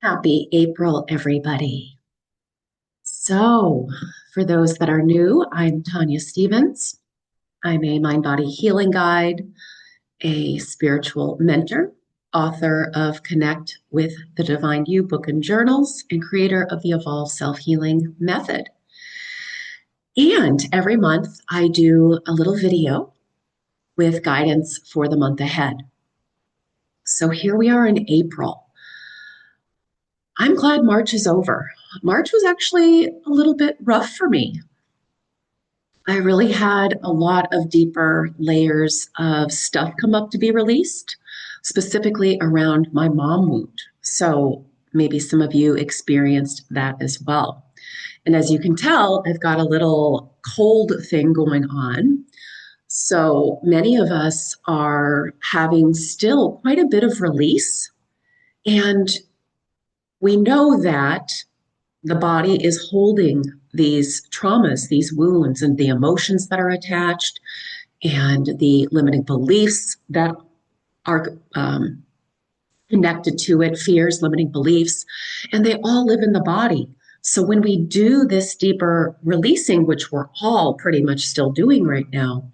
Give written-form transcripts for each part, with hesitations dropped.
Happy April, everybody. So, for those that are new, I'm Tanya Stevens. I'm a mind body healing guide, a spiritual mentor, author of Connect with the Divine You book and journals, and creator of the Evolve Self Healing Method. And every month, I do a little video with guidance for the month ahead. So, here we are in April. I'm glad March is over. March was actually a little bit rough for me. I really had a lot of deeper layers of stuff come up to be released, specifically around my mom wound. So maybe some of you experienced that as well. And as you can tell, I've got a little cold thing going on. So many of us are having still quite a bit of release. And we know that the body is holding these traumas, these wounds, and the emotions that are attached, and the limiting beliefs that are connected to it, fears, limiting beliefs, and they all live in the body. So when we do this deeper releasing, which we're all pretty much still doing right now,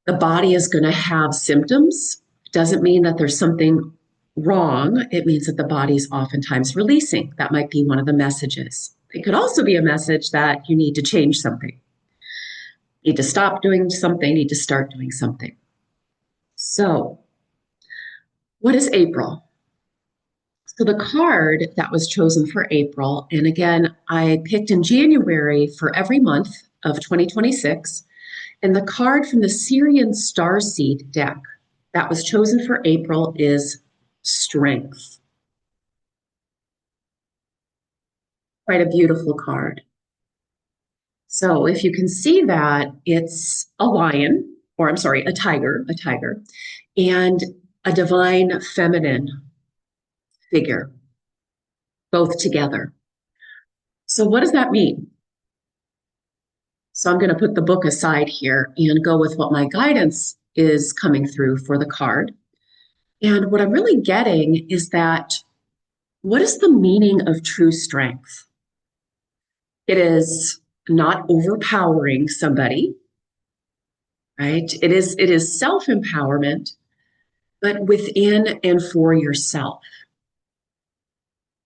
the body is going to have symptoms. Doesn't mean that there's something wrong. It means that the body's oftentimes releasing. That might be one of the messages. It could also be a message that you need to change something, need to stop doing something, need to start doing something. So, what is April? So, the card that was chosen for April, and again, I picked in January for every month of 2026, and the card from the Syrian Starseed deck that was chosen for April is Strength. Quite a beautiful card. So if you can see that, it's a lion, or I'm sorry, a tiger, and a divine feminine figure, both together. So what does that mean? So I'm going to put the book aside here and go with what my guidance is coming through for the card. And what I'm really getting is that what is the meaning of true strength? It is not overpowering somebody, right? It is self-empowerment, but within and for yourself.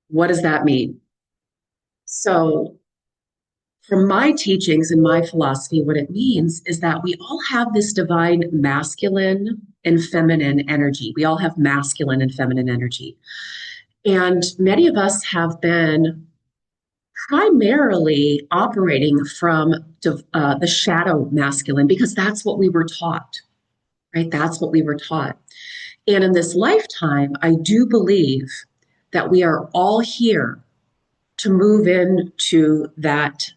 What does that mean? So from my teachings and my philosophy, what it means is that we all have this divine masculine and feminine energy. We all have masculine and feminine energy. And many of us have been primarily operating from the shadow masculine because that's what we were taught, right? That's what we were taught. And in this lifetime, I do believe that we are all here to move into that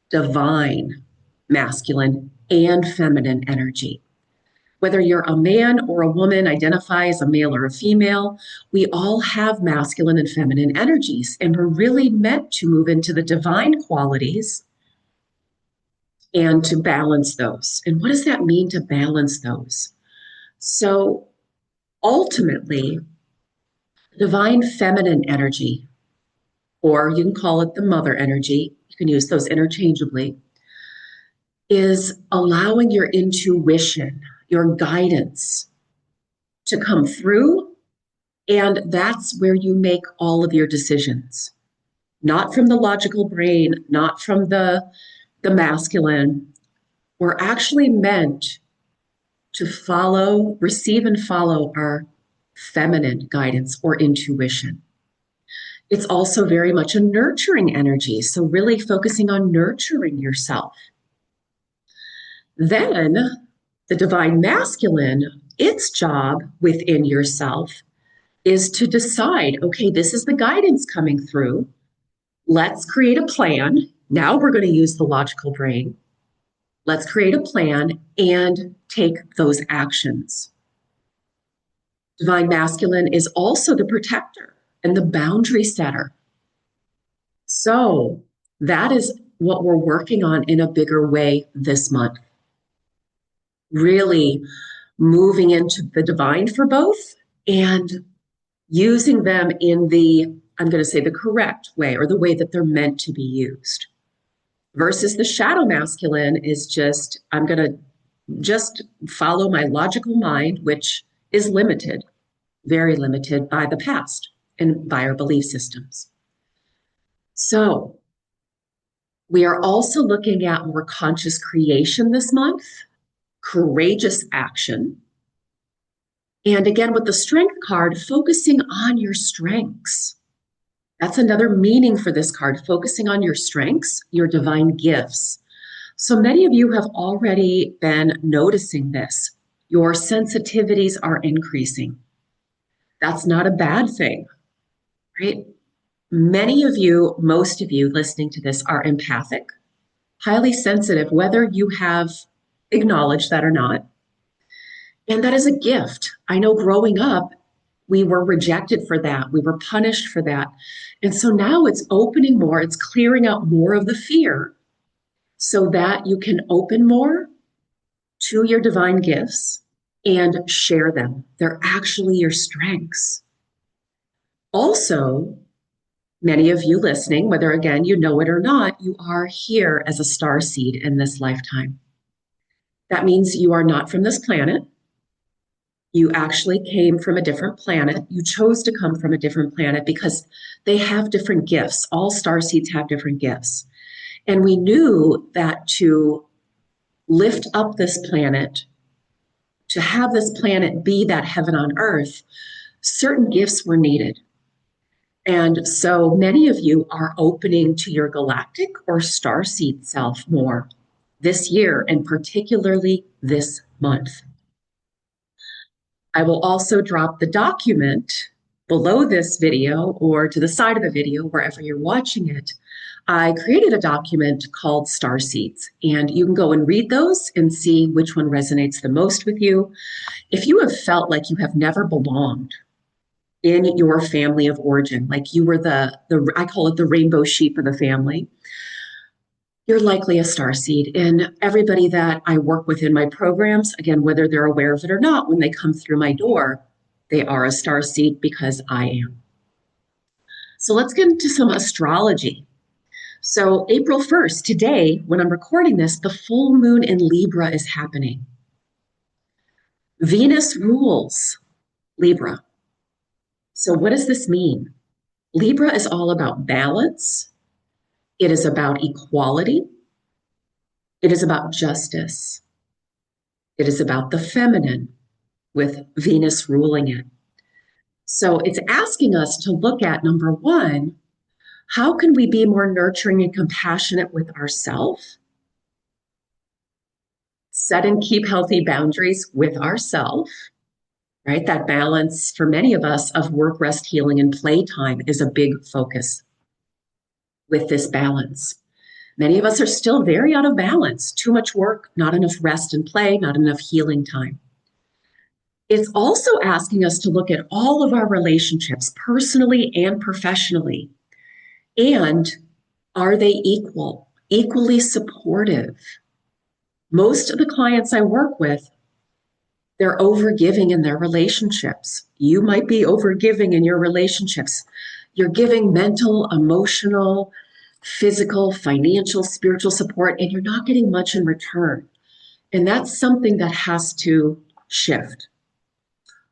divine masculine and feminine energy. Whether you're a man or a woman, identify as a male or a female, we all have masculine and feminine energies, and we're really meant to move into the divine qualities and to balance those. And what does that mean to balance those? So ultimately, divine feminine energy, or you can call it the mother energy, you can use those interchangeably, is allowing your intuition, your guidance to come through. And that's where you make all of your decisions, not from the logical brain, not from the masculine. We're actually meant to follow, receive and follow our feminine guidance or intuition. It's also very much a nurturing energy. So really focusing on nurturing yourself. Then the divine masculine, its job within yourself is to decide, okay, this is the guidance coming through. Let's create a plan. Now we're going to use the logical brain. Let's create a plan and take those actions. Divine masculine is also the protector and the boundary setter. So that is what we're working on in a bigger way this month. Really moving into the divine for both and using them in the, I'm going to say, the correct way, or the way that they're meant to be used. Versus the shadow masculine is just, I'm going to just follow my logical mind, which is limited, very limited by the past and by our belief systems. So we are also looking at more conscious creation this month, courageous action. And again, with the strength card, focusing on your strengths. That's another meaning for this card, focusing on your strengths, your divine gifts. So many of you have already been noticing this. Your sensitivities are increasing. That's not a bad thing, right? Many of you, most of you listening to this are empathic, highly sensitive, whether you have acknowledged that or not. And that is a gift. I know growing up, we were rejected for that. We were punished for that. And so now it's opening more, it's clearing out more of the fear so that you can open more to your divine gifts and share them. They're actually your strengths. Also, many of you listening, whether again you know it or not, you are here as a star seed in this lifetime. That means you are not from this planet. You actually came from a different planet. You chose to come from a different planet because they have different gifts. All star seeds have different gifts. And we knew that to lift up this planet, to have this planet be that heaven on earth, certain gifts were needed. And so many of you are opening to your galactic or starseed self more this year, and particularly this month. I will also drop the document below this video or to the side of the video, wherever you're watching it. I created a document called Star Seeds, and you can go and read those and see which one resonates the most with you. If you have felt like you have never belonged in your family of origin, like you were the I call it the rainbow sheep of the family, you're likely a star seed. And everybody that I work with in my programs, again, whether they're aware of it or not, when they come through my door, they are a star seed because I am. So let's get into some astrology. So April 1st, today, when I'm recording this, the full moon in Libra is happening. Venus rules Libra. So what does this mean? Libra is all about balance. It is about equality. It is about justice. It is about the feminine with Venus ruling it. So it's asking us to look at, number one, how can we be more nurturing and compassionate with ourselves? Set and keep healthy boundaries with ourselves, right? That balance for many of us of work, rest, healing, and playtime is a big focus with this balance. Many of us are still very out of balance. Too much work, not enough rest and play, not enough healing time. It's also asking us to look at all of our relationships, personally and professionally. And are they equal, equally supportive? Most of the clients I work with, they're overgiving in their relationships. You might be overgiving in your relationships. You're giving mental, emotional, physical, financial, spiritual support, and you're not getting much in return. And that's something that has to shift.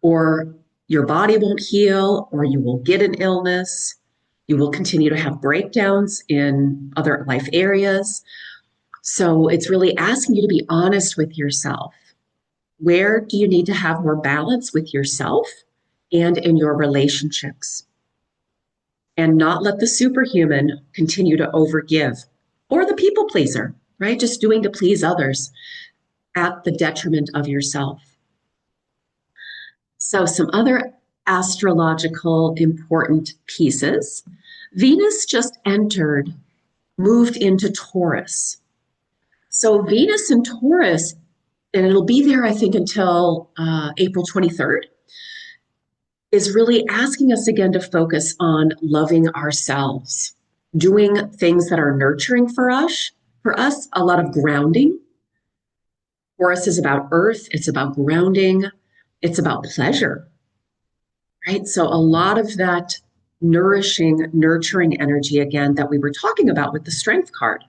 Or your body won't heal, or you will get an illness. You will continue to have breakdowns in other life areas. So it's really asking you to be honest with yourself. Where do you need to have more balance with yourself and in your relationships? And not let the superhuman continue to overgive, or the people pleaser, right? Just doing to please others at the detriment of yourself. So some other astrological important pieces. Venus just moved into Taurus. So Venus in Taurus, and it'll be there, I think, until April 23rd, is really asking us again to focus on loving ourselves, doing things that are nurturing for us. For us, a lot of grounding. Taurus is about earth. It's about grounding. It's about pleasure. right? So a lot of that nourishing, nurturing energy, again, that we were talking about with the strength card.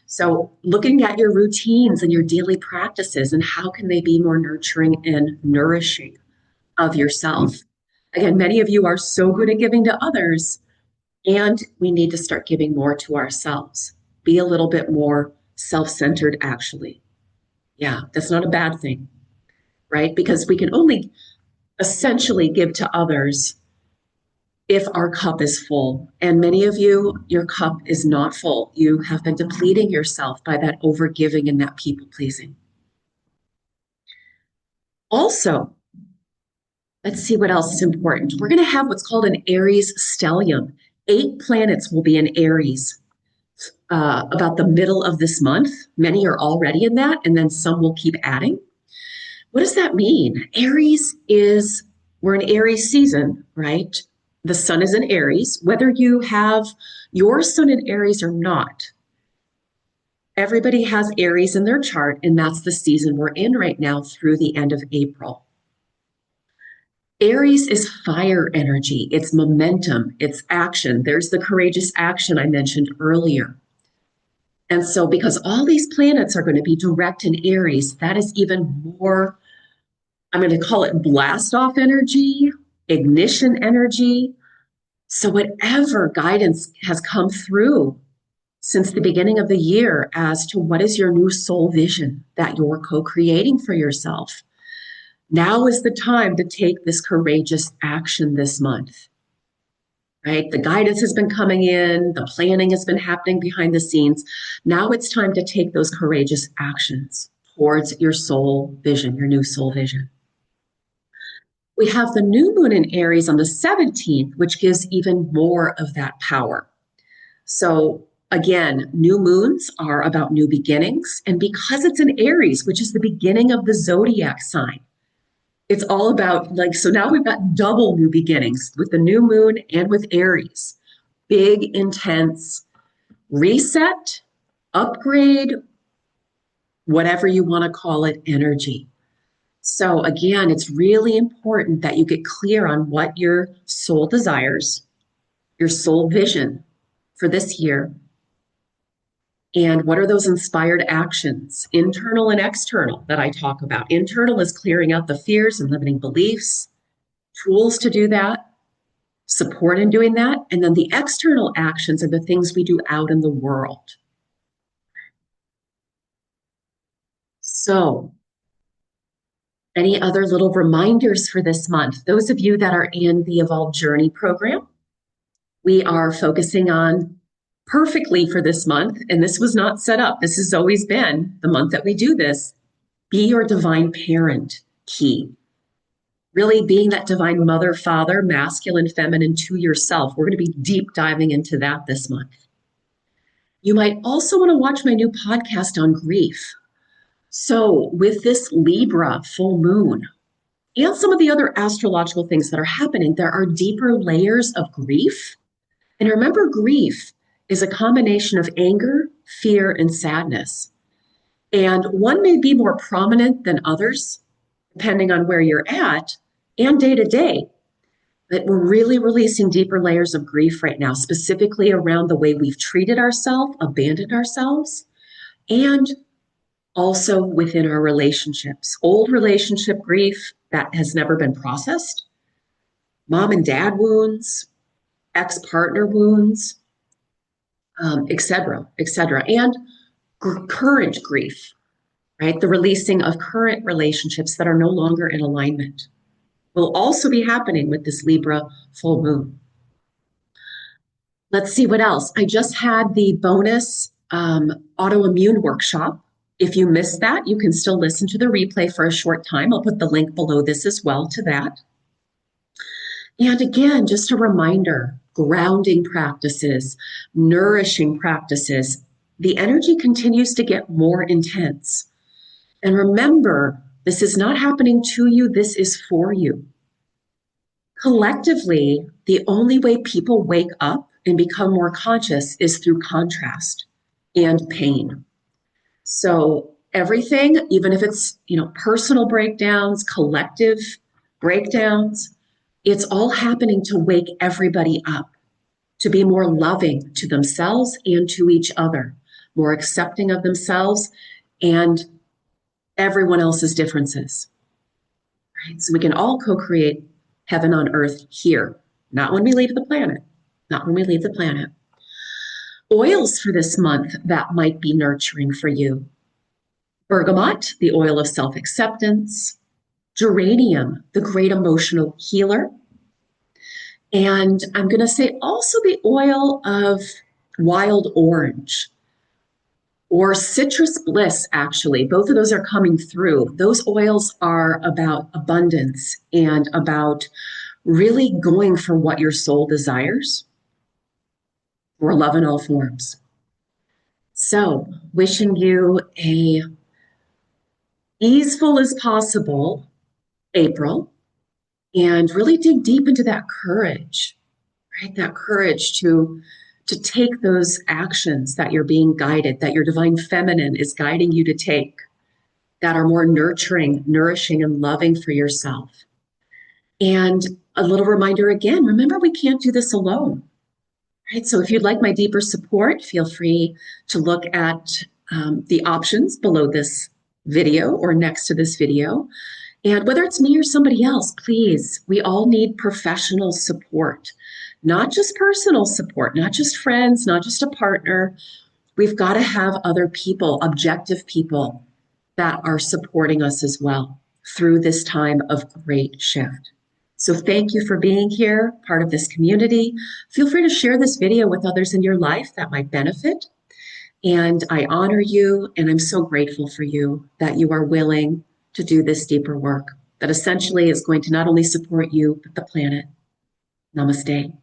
So looking at your routines and your daily practices and how can they be more nurturing and nourishing of yourself. Again, many of you are so good at giving to others, and we need to start giving more to ourselves. Be a little bit more self-centered, actually. Yeah, that's not a bad thing, right? Because we can only essentially give to others if our cup is full. And many of you, your cup is not full. You have been depleting yourself by that overgiving and that people pleasing. Also, let's see what else is important. We're going to have what's called an Aries stellium. 8 planets will be in Aries about the middle of this month. Many are already in that, and then some will keep adding. What does that mean? Aries is, we're in Aries season, right? The sun is in Aries. Whether you have your sun in Aries or not, everybody has Aries in their chart, and that's the season we're in right now through the end of April. Aries is fire energy. It's momentum. It's action. There's the courageous action I mentioned earlier. And so because all these planets are going to be direct in Aries, that is even more, I'm going to call it blast off energy, ignition energy. So whatever guidance has come through since the beginning of the year as to what is your new soul vision that you're co-creating for yourself, now is the time to take this courageous action this month, right? The guidance has been coming in, the planning has been happening behind the scenes. Now it's time to take those courageous actions towards your soul vision, your new soul vision. We have the new moon in Aries on the 17th, which gives even more of that power. So again, new moons are about new beginnings. And because it's in Aries, which is the beginning of the zodiac sign, it's all about so now we've got double new beginnings with the new moon and with Aries. Big, intense reset, upgrade, whatever you want to call it, energy. So again, it's really important that you get clear on what your soul desires, your soul vision for this year, and what are those inspired actions, internal and external, that I talk about. Internal is clearing out the fears and limiting beliefs, tools to do that, support in doing that. And then the external actions are the things we do out in the world. So, any other little reminders for this month? Those of you that are in the Evolved Journey program, we are focusing on perfectly for this month, and this was not set up. This has always been the month that we do this. Be your divine parent key. Really being that divine mother, father, masculine, feminine to yourself. We're going to be deep diving into that this month. You might also want to watch my new podcast on grief. So with this Libra full moon and some of the other astrological things that are happening, there are deeper layers of grief. And remember, grief is a combination of anger, fear, and sadness. And one may be more prominent than others, depending on where you're at and day to day. But we're really releasing deeper layers of grief right now, specifically around the way we've treated ourselves, abandoned ourselves, and also within our relationships. Old relationship grief that has never been processed, mom and dad wounds, ex-partner wounds, et cetera, and current grief, right? The releasing of current relationships that are no longer in alignment will also be happening with this Libra full moon. Let's see what else. I just had the bonus autoimmune workshop. If you missed that, you can still listen to the replay for a short time. I'll put the link below this as well to that. And again, just a reminder, grounding practices, nourishing practices. The energy continues to get more intense. And remember, this is not happening to you, this is for you. Collectively, the only way people wake up and become more conscious is through contrast and pain. So everything, even if it's, personal breakdowns, collective breakdowns, It's all happening to wake everybody up, to be more loving to themselves and to each other, more accepting of themselves and everyone else's differences. Right? So we can all co-create heaven on earth here, not when we leave the planet, not when we leave the planet. Oils for this month that might be nurturing for you. Bergamot, the oil of self-acceptance. Geranium, the great emotional healer. And I'm going to say also the oil of wild orange or citrus bliss, actually. Both of those are coming through. Those oils are about abundance and about really going for what your soul desires, or love in all forms. So, wishing you a easeful as possible April, and really dig deep into that courage, right? That courage to take those actions that you're being guided, that your divine feminine is guiding you to take, that are more nurturing, nourishing, and loving for yourself. And a little reminder again, remember, we can't do this alone, right? So if you'd like my deeper support, feel free to look at the options below this video or next to this video. And whether it's me or somebody else, please, we all need professional support, not just personal support, not just friends, not just a partner. We've got to have other people, objective people that are supporting us as well through this time of great shift. So thank you for being here, part of this community. Feel free to share this video with others in your life that might benefit. And I honor you, and I'm so grateful for you that you are willing to do this deeper work that essentially is going to not only support you, but the planet. Namaste.